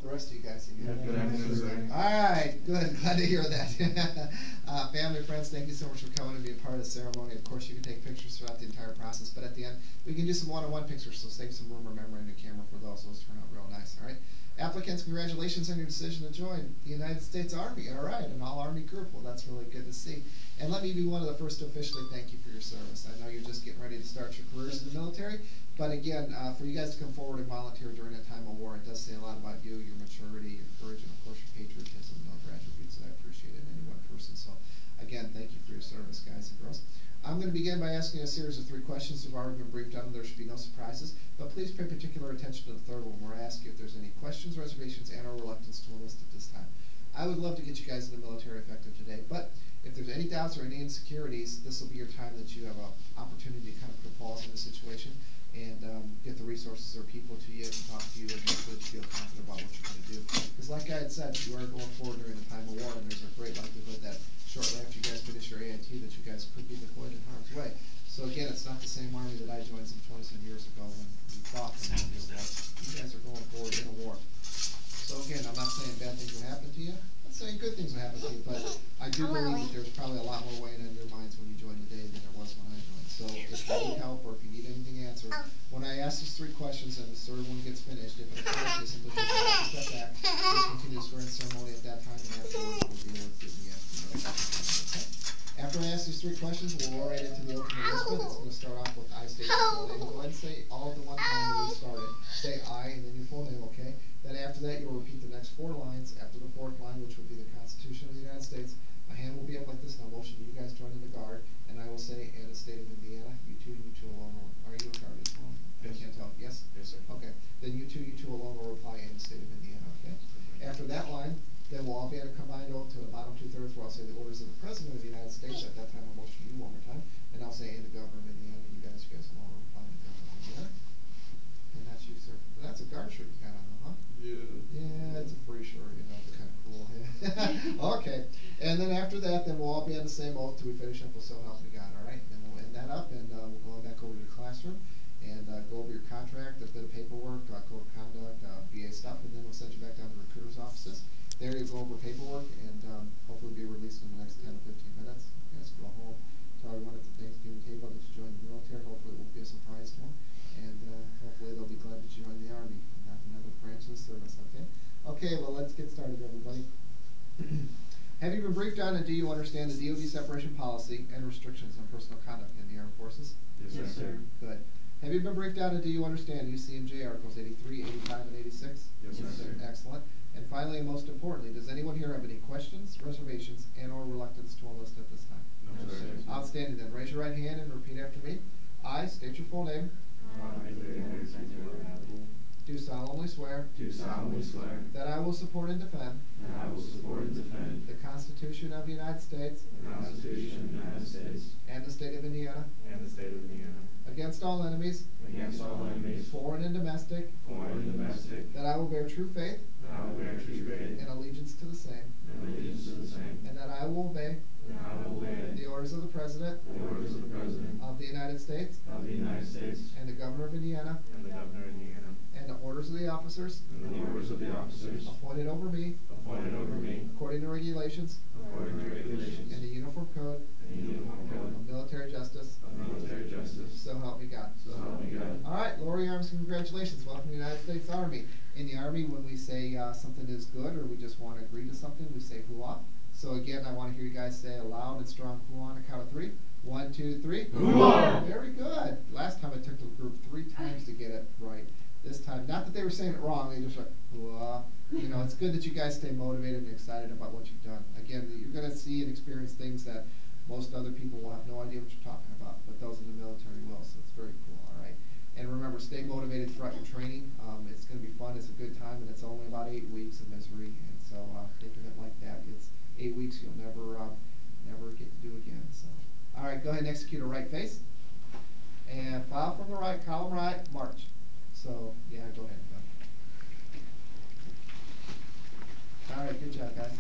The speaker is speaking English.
the rest of you guys again. Good afternoon, sir. All right, good. Glad to hear that. Family and friends, thank you so much for coming and being part of the ceremony. Of course, you can take pictures throughout the entire process, but at the end, we can do some one-on-one pictures, so save some room or memory in the camera for those. Those turn out real nice, all right? Applicants, congratulations on your decision to join the United States Army. All right, an all-Army group. Well, that's really good to see. And let me be one of the first to officially thank you for your service. I know you're just getting ready to start your careers in the military, but again, for you guys to come forward and volunteer during a time of war, it does say a lot about you, your maturity, your courage, and of course your patriotism and other attributes that I appreciate in any one person. So again, thank you for your service, guys and girls. I'm going to begin by asking a series of 3 questions. We've already been briefed on them. There should be no surprises, but please pay particular attention to the third one, where I ask you if there's any questions, reservations, and or reluctance to enlist at this time. I would love to get you guys in the military effective today, but if there's any doubts or any insecurities, this will be your time that you have an opportunity to kind of put a pause in the situation and get the resources or people to you to talk to you and make sure that you feel confident about what you're going to do. Because like I had said, you are going forward during the time of war, and there's a great likelihood that shortly after you guys finish your AIT that you guys could be deployed in harm's way. So again, it's not the same Army that I joined some 20-some years ago when we fought in the war. You guys are going forward in a war. So again, I'm not saying bad things will happen to you. I'm not saying good things will happen to you, but I do believe that there's probably a lot more weighing on your minds when you join today than there was when I joined. So if you need help or if you need anything answered, when I ask these 3 questions and the third one gets finished, if it occurs to simply take a step back, please continue the swearing ceremony at that time, and afterwards we'll deal with it in the afternoon. Okay? After I ask these 3 questions, we'll roll right into the oath of enlistment. It's going to start off with I state your full name. Go ahead and say all at the one time when we started. Say I and then your full name, okay? Then after that, you'll repeat the next 4 lines. After the 4th line, which would be the Constitution of the United States, my hand will be up like this, and I'll motion you guys join in the guard, and I will say, and the state of Indiana, you two alone. Are you a guard as well? Yes. I can't tell. Yes? Yes, sir. Okay. Then you two alone will reply, and the state of Indiana, okay? After that line, then we'll all be at a combined oath to the bottom 2/3 where I'll say the orders of the President of the United States. At that time, I'll motion you one more time, and I'll say, and the Governor of Indiana. You guys alone will reply, and the Governor of Indiana. And that's you, sir. That's a guard shirt you got on, huh? Yeah, it's a free shirt, you know, it's kind of cool. Okay, and then after that, then we'll all be on the same oath till we finish up with So Help Me God, all right? Then we'll end that up, and we'll go back over to the classroom and go over your contract, a bit of paperwork, code of conduct, VA stuff, and then we'll send you back down to recruiters' offices. There you go over paperwork, and hopefully be released in the next 10 to 15 minutes. You guys go home, tell everyone at the Thanksgiving table that you joined the military. Hopefully it will be a surprise to them, and hopefully they'll be glad that you joined the Army, and not another branch of the service, okay? Okay, well, let's get started, everybody. Have you been briefed on and do you understand the DoD separation policy and restrictions on personal conduct in the Armed Forces? Yes, sir. Good. Have you been briefed on and do you understand UCMJ Articles 83, 85, and 86? Yes, sir. Excellent. And finally, and most importantly, does anyone here have any questions, reservations, and or reluctance to enlist at this time? No, sir. Outstanding. Then raise your right hand and repeat after me. I state your full name. Do solemnly swear that I will support and defend the Constitution of the United States and the state of Indiana against all enemies, foreign and domestic, that I will bear true faith and allegiance to the same, and that I will obey the orders of the President of the United States and the Governor of Indiana and the orders of the officers appointed over me according to regulations and the Uniform Code of Military Justice. So help me God. All right, lower your arms and congratulations. Welcome to the United States Army. In the Army, when we say something is good or we just want to agree to something, we say hooah. So again, I want to hear you guys say a loud and strong hooah on a count of 3. 1, 2, 3. Hooah! Very good. Last time it took the group 3 times to get it right. This time, not that they were saying it wrong, they just like, hooah. You know, it's good that you guys stay motivated and excited about what you've done. Again, you're going to see and experience things that most other people will have no idea what you're talking about, but those in the military will, so it's very cool, all right? And remember, stay motivated throughout your training. It's going to be fun, it's a good time, and it's only about 8 weeks of misery, and so think of it like that. It's 8 weeks you'll never get to do again. So, all right, go ahead and execute a right face, and file from the right, column right, march. So, yeah, go ahead. All right, good job, guys.